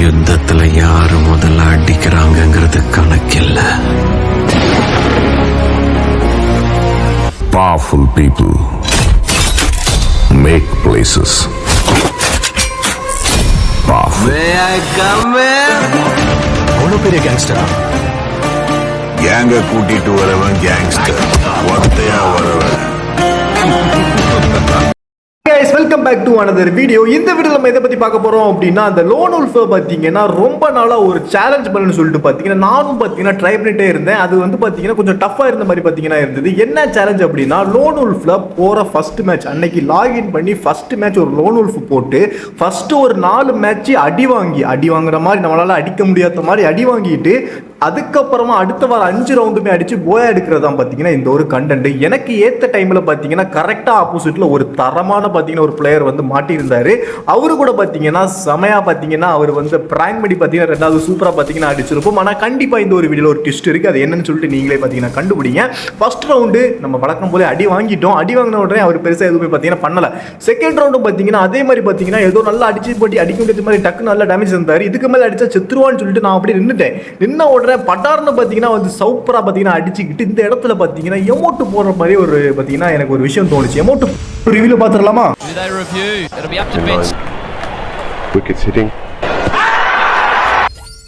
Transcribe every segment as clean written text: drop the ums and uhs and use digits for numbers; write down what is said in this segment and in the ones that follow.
யுத்தத்துல யாரு முதல்ல அடிக்கிறாங்கிறது கணக்கில்ல. Powerful people make places powerful. அவ்வளோ பெரிய கேங்ஸ்டரா? கேங்க கூட்டிட்டு வரவன் கேங்ஸ்டர், ஒத்தையா வரவன். Welcome back to another video. இந்த வீடியோல நம்ம எதை பத்தி பார்க்க போறோம் அப்படின்னா, அந்த லோன் உல்ஃப் பாத்தீங்கன்னா ரொம்ப நாளா ஒரு சேலஞ்ச் பண்ணணும்னு சொல்லிட்டு பாத்தீங்கன்னா நானும் பாத்தீங்கன்னா ட்ரை பண்ணிட்டே இருந்தேன். அது வந்து பாத்தீங்கன்னா கொஞ்சம் டஃபா இருந்த மாதிரி பாத்தீங்கன்னா இருந்தது. என்ன சேலஞ்ச் அப்படின்னா, லோன் உல்ஃப்ல போற ஃபர்ஸ்ட் மேட்ச் அன்னைக்கு லாகின் பண்ணி ஃபர்ஸ்ட் மேட்ச் ஒரு லோன் உல்ஃப் போட்டு ஃபர்ஸ்ட் ஒரு 4 மேட்ச் அடி வாங்குற மாதிரி, நம்மளால அடிக்க முடியாத மாதிரி அடி வாங்கிட்டு அதுக்கப்புறமா அடுத்த வாரம் 5 ரவுண்டுமே அடிச்சு போயா எடுக்கிறதா பாத்தீங்கன்னா இந்த ஒரு கண்டென்ட். எனக்கு ஏத்த டைம்ல பாத்தீங்கன்னா கரெக்டா ஆப்போசிட்ல ஒரு தரமான பாத்தீங்கன்னா ஒரு பிளேயர் வந்து மாட்டியிருந்தாரு. அவரு கூட பாத்தீங்கன்னா செமையா பாத்தீங்கன்னா அவர் வந்து பிராங்க் பண்ணி பாத்தீங்கன்னா ரெண்டாவது சூப்பரா பாத்தீங்கன்னா அடிச்சிருப்போம். ஆனா கண்டிப்பா இந்த ஒரு வீடியோல ஒரு ட்விஸ்ட் இருக்கு. அது என்னன்னு சொல்லிட்டு நீங்களே பாத்தீங்கன்னா கண்டுபிடிங்க. ஃபர்ஸ்ட் ரவுண்டு நம்ம வழக்கம் போல அடி வாங்கிட்டோம். அடி வாங்கின உடனே அவர் பெருசா எதுவுமே பாத்தீங்கன்னா பண்ணல. செகண்ட் ரவுண்டும் பாத்தீங்கன்னா அதே மாதிரி பாத்தீங்கன்னா ஏதோ நல்லா அடிச்சு போட்டி அடிக்க முடியாத மாதிரி டக்கு நல்லா டேமேஜ் இருந்தாரு. இதுக்கு மேல அடிச்சா செத்துருவான்னு சொல்லிட்டு நான் அப்படி நின்ன உடனே பட்டார்னு பாத்தீங்கன்னா வந்து சூப்பரா பாத்தீங்கன்னா அடிச்சுக்கிட்டு இந்த இடத்துல பாத்தீங்கன்னா எமோட்டு போடுற மாதிரி ஒரு பாத்தீங்கன்னா எனக்கு ஒரு விஷயம் தோணுச்சு. எமோட்டு ரிவ்யூல பாத்துடலாமா? Wickets hitting.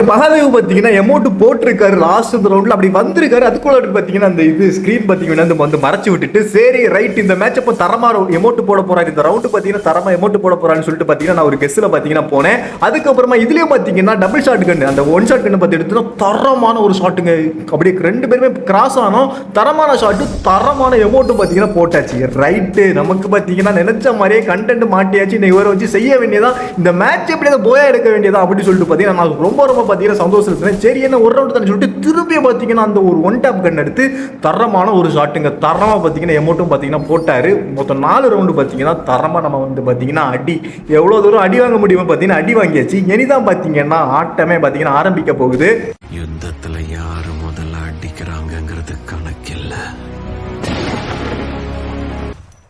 மகாதேவ் பாத்தீங்கன்னா எமோட்டு போட்டிருக்காரு லாஸ்ட் ரவுண்ட்ல, அப்படி வந்திருக்காரு. அதுக்குள்ள பாத்தீங்கன்னா அந்த இது ஸ்கிரீன் பாத்தீங்கன்னா வந்து மறைச்சு விட்டுட்டு சரி ரைட் இந்த மேட்ச் அப்போ தரமா எமோட்டு போட போறாரு, இந்த ரவுண்டு பாத்தீங்கன்னா தரமா எமோட்டு போட போறான்னு சொல்லிட்டு பாத்தீங்கன்னா நான் ஒரு கெஸ்ல பாத்தீங்கன்னா போனேன். அதுக்கப்புறமா இதுலயும் பாத்தீங்கன்னா டபுள் ஷாட் கன், அந்த ஒன் ஷாட் கன் பத்தி எடுத்துனா தரமான ஒரு ஷாட்டுங்க. அப்படியே 2 பேருமே கிராஸ் ஆனோம். தரமான ஷாட்டு, தரமான எமோட்டு பாத்தீங்கன்னா போட்டாச்சு. ரைட்டு நமக்கு பாத்தீங்கன்னா நினைச்ச மாதிரியே கண்டென்ட் மாட்டியாச்சு. இவரை வச்சு செய்ய வேண்டியதான், இந்த மேட்ச் எப்படியாவது போயா எடுக்க வேண்டியதா அப்படின்னு சொல்லிட்டு பாத்தீங்கன்னா நான் ரொம்ப பாத்தீங்கன்னா சந்தோஷம் இருக்கேன். சரி என்ன ஒரு ரவுண்ட் தானே சொல்லிட்டு திருப்பி பாத்தீங்கன்னா அந்த ஒரு ஒன் டாப் கன் எடுத்து தரமான ஒரு ஷாட்டுங்க, தரமா பாத்தீங்கன்னா எமோட்டும் பாத்தீங்கன்னா போட்டாரு. மொத்தம் 4 ரவுண்டு பாத்தீங்கன்னா தரமா நம்ம வந்து பாத்தீங்கன்னா அடி எவ்வளவு தூரம் அடி வாங்க முடியுமோ பாத்தீங்கன்னா அடி வாங்கியாச்சு. இனிதான் பாத்தீங்கன்னா ஆட்டமே பாத்தீங்கன்னா ஆரம்பிக்க போகுது. யுத்தத்துல யாரு முதல்ல அடிக்கிறாங்கிறது கணக்கில்ல.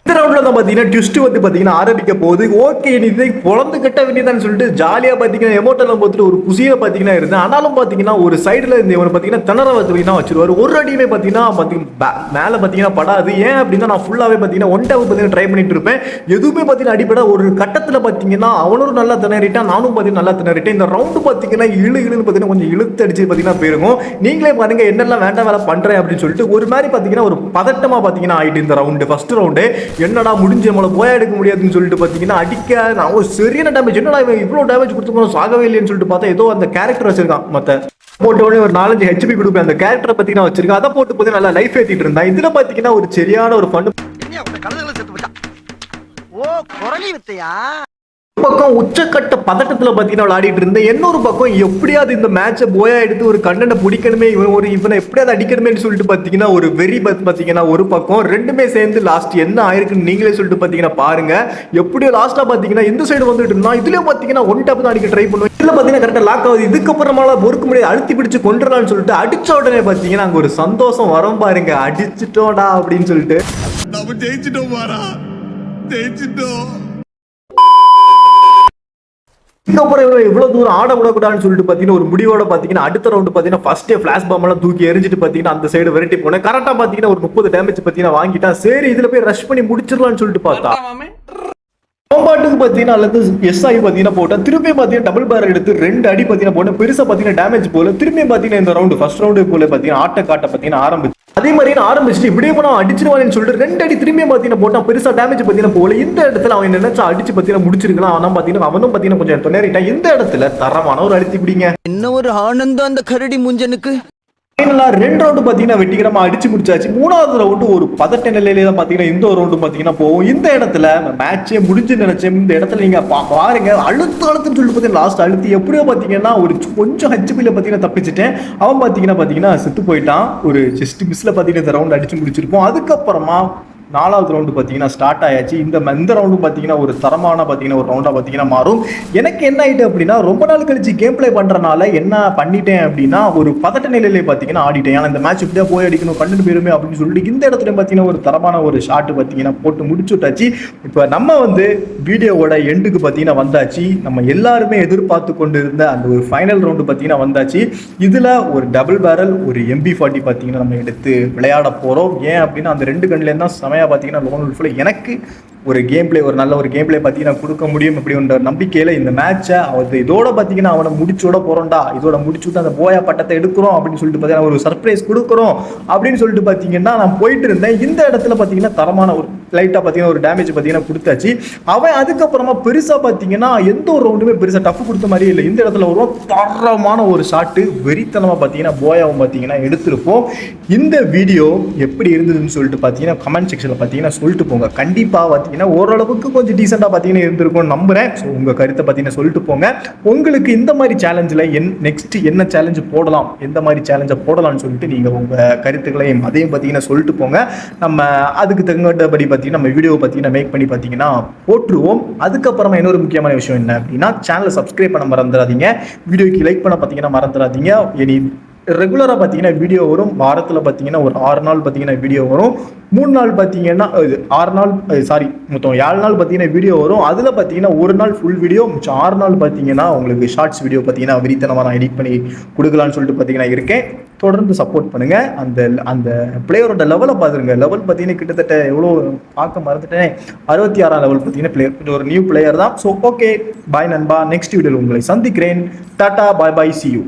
இந்த ரவுண்ட்ல தான் பாத்தீங்கன்னா ட்விஸ்ட் வந்து பாத்தீங்கன்னா ஆரம்பிக்க போகுது. ஓகே இதை பொழந்து கட்ட வேண்டியதான்னு சொல்லிட்டு ஜாலியா பாத்தீங்கன்னா எமோட்டெல்லாம் போட்டுட்டு ஒரு குசியில பாத்தீங்கன்னா இருந்தேன். ஆனாலும் பாத்தீங்கன்னா ஒரு சைடுல இந்த இவன் பாத்தீங்கன்னா திணற வச்சிருவாரு. ஒரு அடியுமே பாத்தீங்கன்னா மேல பாத்தீங்கன்னா படாது. ஏன் அப்படின்னா நான் ஃபுல்லாவே பாத்தீங்கன்னா ஒன் டாப் பாத்தீங்கன்னா ட்ரை பண்ணிட்டு இருப்பேன். எதுவுமே பாத்தீங்கன்னா அடிப்பட ஒரு கட்டத்துல பாத்தீங்கன்னா அவனும் நல்லா திணறிட்டான், நானும் பாத்தீங்கன்னா நல்லா திணறிட்டேன். இந்த ரவுண்டு பாத்தீங்கன்னா இழுன்னு பாத்தீங்கன்னா கொஞ்சம் இழுத்து அடிச்சு பாத்தீங்கன்னா போயிருக்கும். நீங்களே பாருங்க என்னெல்லாம் வேண்டாம் வேலை பண்றேன் அப்படின்னு சொல்லிட்டு ஒரு மாதிரி பாத்தீங்கன்னா ஒரு பதட்டமா பாத்தீங்கன்னா ஆயிட்டு இந்த ரவுண்டு. ஃபர்ஸ்ட் ரவுண்டு என்னடா முடிஞ்சு நம்மள போயா எடுக்க முடியாதுன்னு சொல்லிட்டு பாத்தீங்கன்னா அடிக்க நான் ஒரு சரியான டேமேஜ், என்னடா இவ்வளவு டேமேஜ் கொடுத்து சாகவே இல்லைன்னு சொல்லிட்டு பார்த்தா ஏதோ அந்த கேரக்டர் வச்சிருக்கான். மத்த போட்ட உடனே ஒரு 4-5 HP கொடுப்பேன். அந்த கேரக்டரை பத்தி நான் வச்சிருக்கேன். அதை போட்டு போது நல்லா லைஃப் ஏத்திட்டு இருந்தேன். இதுல பாத்தீங்கன்னா ஒரு சரியான ஒரு ஃபன் பக்கம் உச்சக்கட்ட பதட்டத்துல பாத்தீங்கன்னா விளையாடிட்டு இருந்தேன். இன்னொரு பக்கம் எப்படியாவது இந்த மேட்சை போயா எடுத்து ஒரு கண்டென்ட் பிடிக்கணுமே, இவனை எப்படியாவது அடிக்கணுமேன்னு சொல்லிட்டு பாத்தீங்கன்னா ஒரு வெறி பாத்தீங்கன்னா ஒரு பக்கம். ரெண்டுமே சேர்ந்து லாஸ்ட் என்ன ஆயிருக்குன்னு நீங்களே சொல்லிட்டு பாத்தீங்கன்னா பாருங்க. எப்படியோ லாஸ்டா பாத்தீங்கன்னா இந்த சைடு வந்துட்டு இருந்தா இதுலயும் பாத்தீங்கன்னா ஒன் டாப் தான் அடிக்க ட்ரை பண்ணுவோம். இதுல பாத்தீங்கன்னா கரெக்டா லாக் ஆகுது. இதுக்கப்புறமால பொறுக்க முடியாது, அழுத்தி பிடிச்சு கொண்டுலான்னு சொல்லிட்டு அடிச்ச உடனே பாத்தீங்கன்னா அங்க ஒரு சந்தோஷம் வரும் பாருங்க. அடிச்சுட்டோடா அப்படின்னு சொல்லிட்டு நம்ம ஜெயிச்சிட்டோம் பாரா, ஜெயிச்சிட்டோம். இதுக்கப்புறம் இவ்வளவு தூரம் ஆட விடக்கூடாதுன்னு சொல்லிட்டு பாத்தீங்கன்னா ஒரு முடிவோட பாத்தீங்கன்னா அடுத்த ரவுண்டு பாத்தீங்கன்னா ஃபர்ஸ்ட் பிளாஷ் பாம் எல்லாம் தூக்கி எரிஞ்சிட்டு பாத்தீங்கன்னா அந்த சைடு விரட்டி போனேன். கரெக்டா பாத்தீங்கன்னா ஒரு 30 டேமேஜ் பாத்தீங்கன்னா வாங்கிட்டா. சரி இதுல போய் ரஷ் பண்ணி முடிச்சிடலாம்னு சொல்லிட்டு பார்த்தா பாட்டுக்கு பாத்தீங்கன்னா அல்லது எஸ் ஆகி பாத்தீங்கன்னா போட்டேன். திரும்பி பாத்தீங்கன்னா டபுள் பேர் எடுத்து 2 அடி பாத்தீங்கன்னா போட்டேன். பெருசா பாத்தீங்கன்னா டேமேஜ் போல. திரும்பி பாத்தீங்கன்னா இந்த ரவுண்டு ஃபர்ஸ்ட் ரவுண்டு போல பாத்தீங்கன்னா ஆட்ட காட்ட பாத்தீங்கன்னா ஆரம்பிச்சு. அதே மாதிரி நான் ஆரம்பிச்சுட்டு இப்படியே போனா அடிச்சிருவான்னு சொல்லிட்டு 2 அடி திரும்பி பாத்தீங்கன்னா போட்டா. பெருசா டேமேஜ் பாத்தீங்கன்னா போல. இந்த இடத்துல அவன் நினைச்சா அடிச்சு பாத்தீங்கன்னா முடிச்சிருக்கலாம். ஆனா பாத்தீங்கன்னா அவனும் பாத்தீங்கன்னா கொஞ்சம் திணறிட்டான். இந்த இடத்துல தரமான ஒரு அடிச்சு பிடிங்க. என்ன ஒரு ஆனந்தம் அந்த கரடி முஞ்சனுக்கு. ஃபைனலா 2 ரவுண்டு பாத்தீங்கன்னா வெட்டிக்கிறமா அடிச்சு முடிச்சாச்சு. 3வது ரவுண்டு ஒரு பதட்ட நிலையில தான் பாத்தீங்கன்னா இந்த ஒரு ரவுண்டு பாத்தீங்கன்னா போகும். இந்த இடத்துல மேட்சே முடிஞ்சு நினைச்சேன். இந்த இடத்துல நீங்க பாருங்க அழுத்துன்னு சொல்லிட்டு பாத்தீங்கன்னா லாஸ்ட் அழுத்தி எப்படியோ பாத்தீங்கன்னா ஒரு கொஞ்சம் ஹெச்பில பாத்தீங்கன்னா தப்பிச்சிட்டேன். அவன் பாத்தீங்கன்னா செத்து போயிட்டான். ஒரு ஜஸ்ட் மிஸ்ல பாத்தீங்கன்னா இந்த ரவுண்ட் அடிச்சு முடிச்சிருப்போம். அதுக்கப்புறமா 4வது ரவுண்டு பார்த்தீங்கன்னா ஸ்டார்ட் ஆயாச்சு. இந்த ரவுண்டு பார்த்தீங்கன்னா ஒரு தரமான பார்த்தீங்கன்னா ஒரு ரவுண்டாக பார்த்தீங்கன்னா மாறும். எனக்கு என்ன ஆயிட்டு அப்படின்னா ரொம்ப நாள் கழிச்சு கேம் பிளே பண்ணுறனால என்ன பண்ணிட்டேன் அப்படின்னா ஒரு பதட்ட நிலையிலே பார்த்தீங்கன்னா ஆடிட்டேன். ஏன்னா இந்த மேட்ச் இப்படியே போய் அடிக்கணும் கண்டுட்டு போயிருமே அப்படின்னு சொல்லிட்டு இந்த இடத்துல பார்த்தீங்கன்னா ஒரு தரமான ஒரு ஷாட் பார்த்தீங்கன்னா போட்டு முடிச்சு விட்டாச்சு. இப்போ நம்ம வந்து வீடியோவோட எண்டுக்கு பார்த்தீங்கன்னா வந்தாச்சு. நம்ம எல்லாருமே எதிர்பார்த்து கொண்டு இருந்த அந்த ஒரு ஃபைனல் ரவுண்டு பார்த்தீங்கன்னா வந்தாச்சு. இதில் ஒரு டபுள் பேரல் ஒரு MP40 பார்த்தீங்கன்னா நம்ம எடுத்து விளையாட போகிறோம். ஏன் அப்படின்னா அந்த 2 கண்லேருந்து தான் செமையாக பார்த்தீங்கன்னா லோன் உல்ஃபில் எனக்கு ஒரு கேம் பிளே ஒரு நல்ல ஒரு கேம் பிளே பார்த்தீங்கன்னா கொடுக்க முடியும் அப்படின்ற நம்பிக்கையில் இந்த மேட்சை இதோட பார்த்தீங்கன்னா அவனை முடிச்சோட போகிறோம்டா, இதோட முடிச்சு விட்டு அந்த போயா பட்டத்தை எடுக்கிறோம் அப்படின்னு சொல்லிட்டு பார்த்தீங்கன்னா ஒரு சர்ப்ரைஸ் கொடுக்குறோம் அப்படின்னு சொல்லிட்டு பார்த்தீங்கன்னா நான் போயிட்டு இருந்தேன். இந்த இடத்துல பார்த்தீங்கன்னா தரமான ஒரு லைட்டாக பார்த்தீங்கன்னா ஒரு டேமேஜ் பார்த்தீங்கன்னா கொடுத்தாச்சு. அவன் அதுக்கப்புறமா பெருசாக பார்த்தீங்கன்னா எந்த ஒரு ரவுண்டுமே பெருசாக டஃப் கொடுத்த மாதிரியே இல்லை. இந்த இடத்துல ஒரு தரமான ஒரு ஷாட்டு வெறித்தனமாக பார்த்தீங்கன்னா போயாவும் பார்த்தீங்கன்னா எடுத்திருப்போம். இந்த வீடியோ எப்படி இருந்ததுன்னு சொல்லிட்டு பார்த்தீங்கன்னா கமெண்ட் செக்ஷனில் பார்த்தீங்கன்னா சொல்லிட்டு போங்க. கண்டிப்பாக பார்த்தீங்கன்னா ஓரளவுக்கு கொஞ்சம் டீசெண்டாக பார்த்தீங்கன்னா இருந்திருக்கும்னு நம்புறேன். ஸோ உங்கள் கருத்தை பார்த்தீங்கன்னா சொல்லிட்டு போங்க. உங்களுக்கு இந்த மாதிரி சேலஞ்சில் நெக்ஸ்ட் என்ன சேலஞ்சு போடலாம், எந்த மாதிரி சேலஞ்சை போடலாம்னு சொல்லிட்டு நீங்கள் உங்கள் கருத்துக்களையும் அதையும் பார்த்தீங்கன்னா சொல்லிட்டு போங்க. நம்ம அதுக்கு தகுந்தபடி பார்த்தீங்கன்னா நம்ம வீடியோ பார்த்தீங்கன்னா மேக் பண்ணி பார்த்தீங்கன்னா போட்டுருவோம். அதுக்கப்புறமா இன்னொரு முக்கியமான விஷயம் என்ன அப்படின்னா சேனலை சப்ஸ்கிரைப் பண்ண மறந்துடாதீங்க, வீடியோக்கு லைக் பண்ண பார்த்தீங்கன்னா மறந்துடாதீங்க. இனி ரெகுலராக பார்த்தீங்கன்னா வீடியோ வரும். வாரத்தில் பார்த்தீங்கன்னா ஒரு 6 நாள் பார்த்தீங்கன்னா வீடியோ வரும். 3 நாள் பார்த்தீங்கன்னா 6 நாள் மொத்தம் 7 நாள் பார்த்தீங்கன்னா வீடியோ வரும். அதில் பார்த்தீங்கன்னா ஒரு நாள் ஃபுல் வீடியோ, மிச்சம் 6 நாள் பார்த்தீங்கன்னா உங்களுக்கு ஷார்ட்ஸ் வீடியோ பார்த்தீங்கன்னா வெறித்தனமாக நான் எடிட் பண்ணி கொடுக்கலான்னு சொல்லிட்டு பார்த்தீங்கன்னா இருக்கேன். தொடர்ந்து சப்போர்ட் பண்ணுங்க. அந்த பிளேயரோட லெவலை பார்த்துருங்க. லெவல் பார்த்தீங்கன்னா கிட்டத்தட்ட எவ்வளோ பார்க்க மறந்துட்டேன், 66ஆம் லெவல் பார்த்தீங்கன்னா பிளேயர், கொஞ்சம் ஒரு நியூ பிளேயர் தான். ஸோ ஓகே, பாய் நண்பா. நெக்ஸ்ட் வீடியோவில் உங்களை சந்திக்கிறேன். டாடா, பாய் பாய், சி யூ.